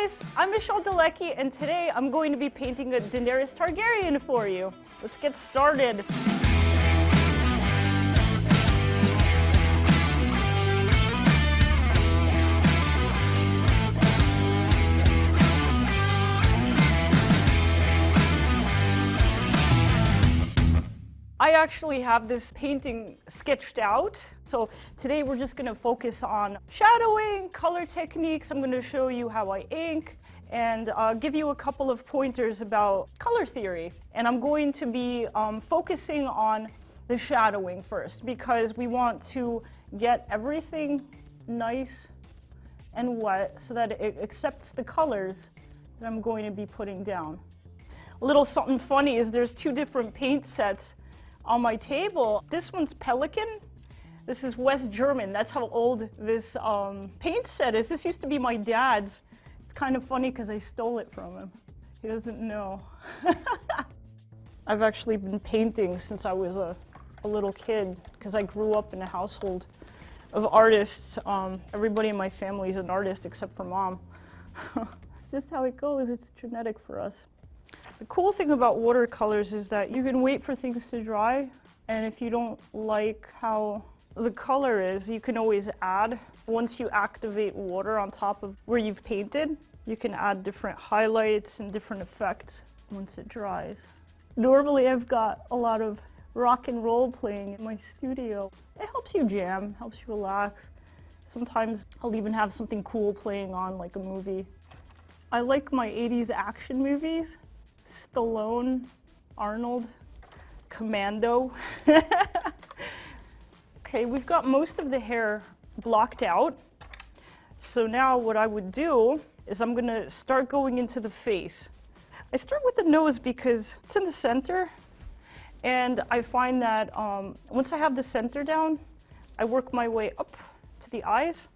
guys, I'm Delecki, and today I'm going to be painting a Daenerys Targaryen for you. Let's get started. I actually have this painting sketched out. So today we're just going to focus on shadowing, color techniques. I'm going to show you how I ink and give you a couple of pointers about color theory. And I'm going to be focusing on the shadowing first because we want to get everything nice and wet so that it accepts the colors that I'm going to be putting down. A little something funny is there's two different paint sets on my table. This one's Pelican. This is West German. That's how old this paint set is. This used to be my dad's. It's kind of funny because I stole it from him. He doesn't know. I've actually been painting since I was a little kid because I grew up in a household of artists. Everybody in my family is an artist except for mom. It's just how it goes. It's genetic for us. The cool thing about watercolors is that you can wait for things to dry, and if you don't like how the color is, you can always add. Once you activate water on top of where you've painted, you can add different highlights and different effects once it dries. Normally I've got a lot of rock and roll playing in my studio. It helps you jam, helps you relax. Sometimes I'll even have something cool playing on, like a movie. I like my 80s action movies. Stallone, Arnold, Commando. Okay, we've got most of the hair blocked out. So now what I would do is I'm gonna start going into the face. I start with the nose because it's in the center, and I find that once I have the center down, I work my way up to the eyes.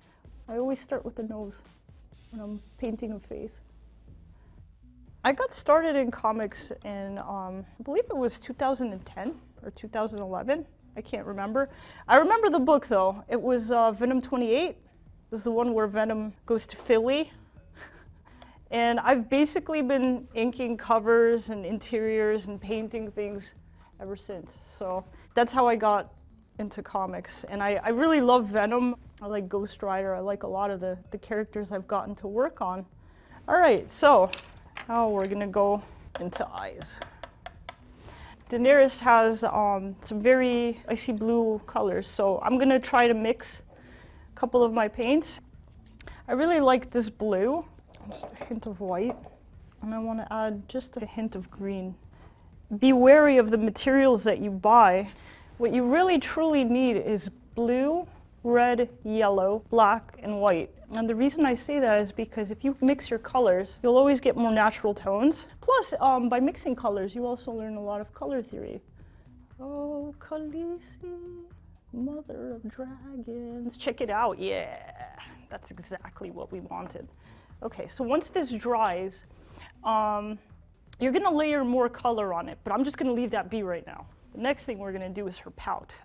I always start with the nose when I'm painting a face. I got started in comics in, I believe it was 2010 or 2011. I can't remember. I remember the book though. It was Venom 28. It was the one where Venom goes to Philly. And I've basically been inking covers and interiors and painting things ever since. So that's how I got into comics. And I really love Venom. I like Ghost Rider. I like a lot of the characters I've gotten to work on. All right, so now we're gonna go into eyes. Daenerys has some very icy blue colors, so I'm gonna try to mix a couple of my paints. I really like this blue, just a hint of white, and I want to add just a hint of green. Be wary of the materials that you buy. What you really truly need is blue, red, yellow, black, and white. And the reason I say that is because if you mix your colors, you'll always get more natural tones. Plus, by mixing colors, you also learn a lot of color theory. Oh, Khaleesi, mother of dragons. Check it out, yeah. That's exactly what we wanted. Okay, so once this dries, you're gonna layer more color on it, but I'm just gonna leave that be right now. The next thing we're gonna do is her pout.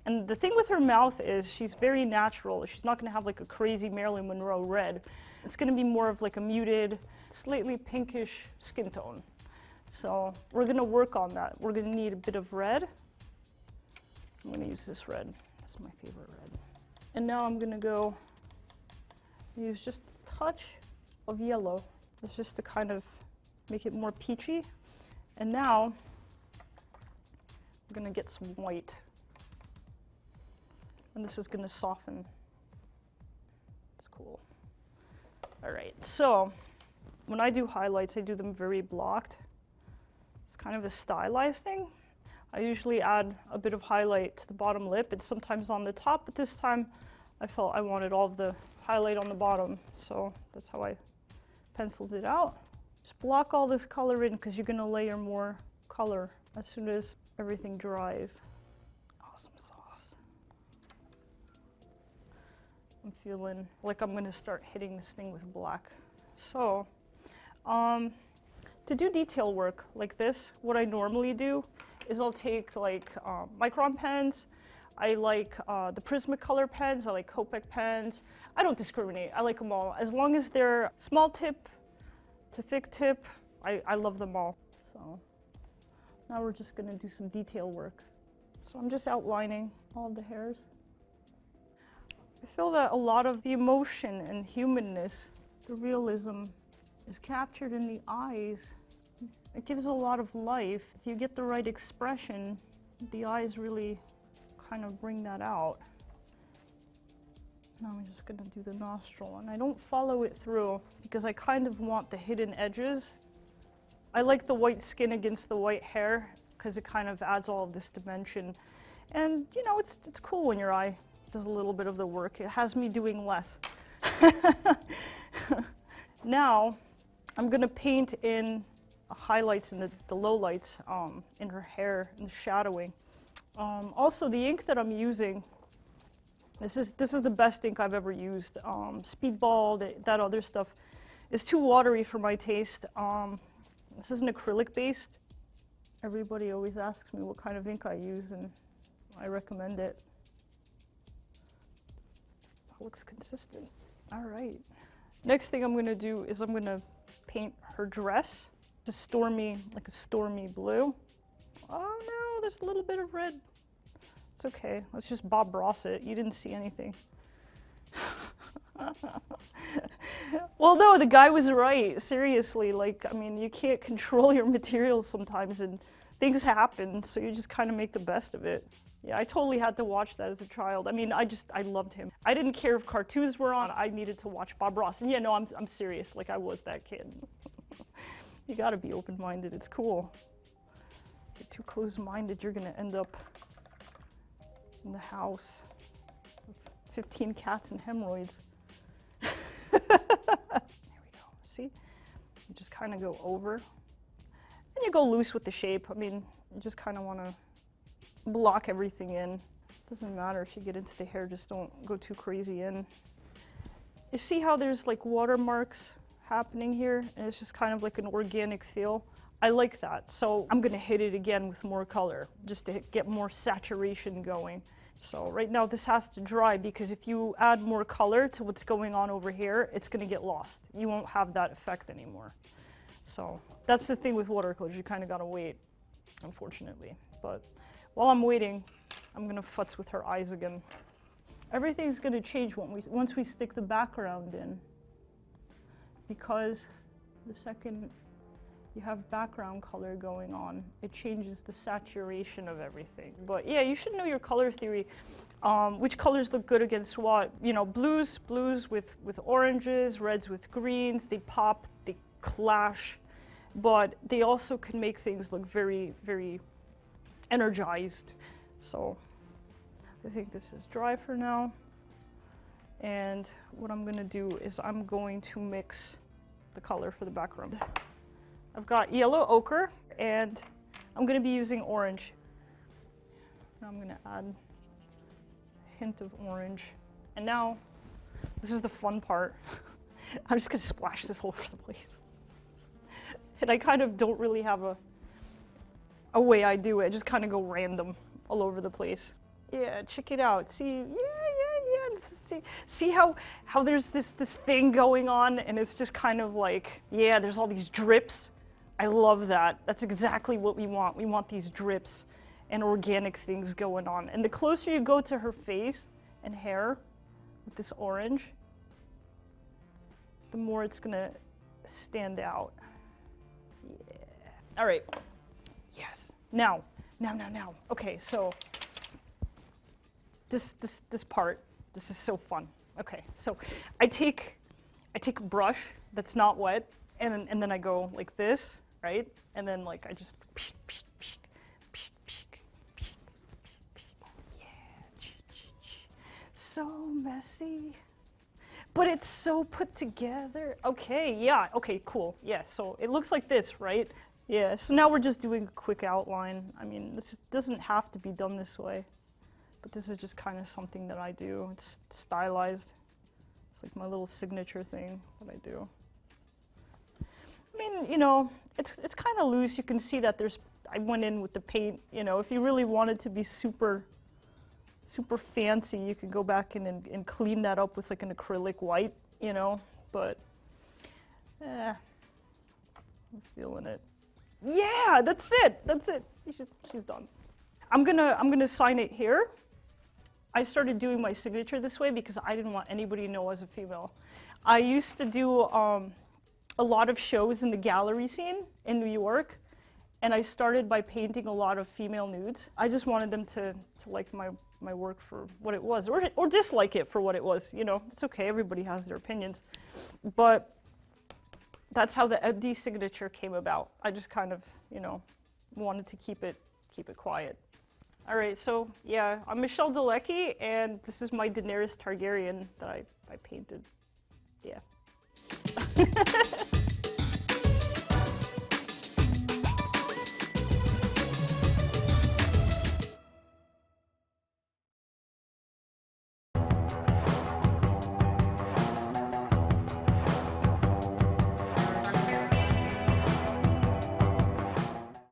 And the thing with her mouth is she's very natural. She's not gonna have like a crazy Marilyn Monroe red. It's gonna be more of like a muted, slightly pinkish skin tone. So we're gonna work on that. We're gonna need a bit of red. I'm gonna use this red. That's my favorite red. And now I'm gonna go use just a touch of yellow. It's just to kind of make it more peachy. And now I'm gonna get some white. And this is going to soften. It's cool. All right, so when I do highlights, I do them very blocked. It's kind of a stylized thing. I usually add a bit of highlight to the bottom lip and sometimes on the top, but this time I felt I wanted all of the highlight on the bottom, so that's how I penciled it out. Just block all this color in because you're going to layer more color as soon as everything dries. Awesome sauce. I'm feeling like I'm gonna start hitting this thing with black. So, to do detail work like this, what I normally do is I'll take like micron pens. I like the Prismacolor pens, I like Copic pens. I don't discriminate, I like them all. As long as they're small tip to thick tip, I love them all. So now we're just gonna do some detail work. So I'm just outlining all of the hairs. I feel that a lot of the emotion and humanness, the realism, is captured in the eyes. It gives a lot of life. If you get the right expression, the eyes really kind of bring that out. Now I'm just gonna do the nostril, and I don't follow it through because I kind of want the hidden edges. I like the white skin against the white hair because it kind of adds all of this dimension. And you know, it's cool when your eye does a little bit of the work. It has me doing less. Now, I'm gonna paint in highlights and the lowlights in her hair and the shadowing. Also, the ink that I'm using, this is the best ink I've ever used. Speedball, that other stuff, is too watery for my taste. This is an acrylic based. Everybody always asks me what kind of ink I use, and I recommend it. That looks consistent. All right. Next thing I'm gonna do is I'm gonna paint her dress. It's a stormy, like a stormy blue. Oh no, there's a little bit of red. It's okay, let's just Bob Ross it. You didn't see anything. Well, no, the guy was right, seriously. Like, I mean, you can't control your materials sometimes and things happen, so you just kind of make the best of it. Yeah, I totally had to watch that as a child. I mean, I loved him. I didn't care if cartoons were on, I needed to watch Bob Ross. And yeah, no, I'm serious, like I was that kid. You gotta be open-minded, it's cool. Get too close-minded, you're gonna end up in the house with 15 cats and hemorrhoids. There we go, see? You just kind of go over. And you go loose with the shape. I mean, you just kind of want to block everything in. Doesn't matter if you get into the hair, just don't go too crazy in. You see how there's like watermarks happening here? And it's just kind of like an organic feel. I like that. So I'm gonna hit it again with more color, just to get more saturation going. So right now this has to dry, because if you add more color to what's going on over here, it's gonna get lost. You won't have that effect anymore. So that's the thing with watercolors, you kind of gotta wait, unfortunately. But while I'm waiting, I'm gonna futz with her eyes again. Everything's gonna change once we stick the background in, because the second you have background color going on, it changes the saturation of everything. But yeah, you should know your color theory. Which colors look good against what? You know, blues with oranges, reds with greens, they pop, they clash, but they also can make things look very, very energized. So I think this is dry for now. And what I'm gonna do is I'm going to mix the color for the background. I've got yellow ochre, and I'm gonna be using orange. Now I'm gonna add a hint of orange. And now, this is the fun part. I'm just gonna splash this all over the place. And I kind of don't really have a way I do it. I just kind of go random all over the place. Yeah, check it out. See, yeah. See how there's this thing going on, and it's just kind of like, yeah, there's all these drips. I love that. That's exactly what we want. We want these drips and organic things going on. And the closer you go to her face and hair with this orange, the more it's gonna stand out. Yeah. All right. Yes. Now. Okay, so this part, this is so fun. Okay, so I take a brush that's not wet, and then I go like this, right? And then like I just yeah, so messy, but it's so put together. Okay, yeah, okay, cool. Yeah, so it looks like this, right? Yeah, so now we're just doing a quick outline. I mean, this doesn't have to be done this way, but this is just kind of something that I do. It's stylized. It's like my little signature thing that I do. I mean, you know, it's kind of loose. You can see that I went in with the paint, you know, if you really wanted to be super super fancy, you could go back in and clean that up with like an acrylic white, you know, but I'm feeling it. Yeah, that's it. That's it. She's done. I'm gonna sign it here. I started doing my signature this way because I didn't want anybody to know I was a female. I used to do a lot of shows in the gallery scene in New York, and I started by painting a lot of female nudes. I just wanted them to like my work for what it was, or dislike it for what it was. You know, it's okay. Everybody has their opinions, but that's how the MD signature came about. I just kind of, you know, wanted to keep it quiet. All right, so yeah, I'm Michelle Delecki, and this is my Daenerys Targaryen that I painted. Yeah.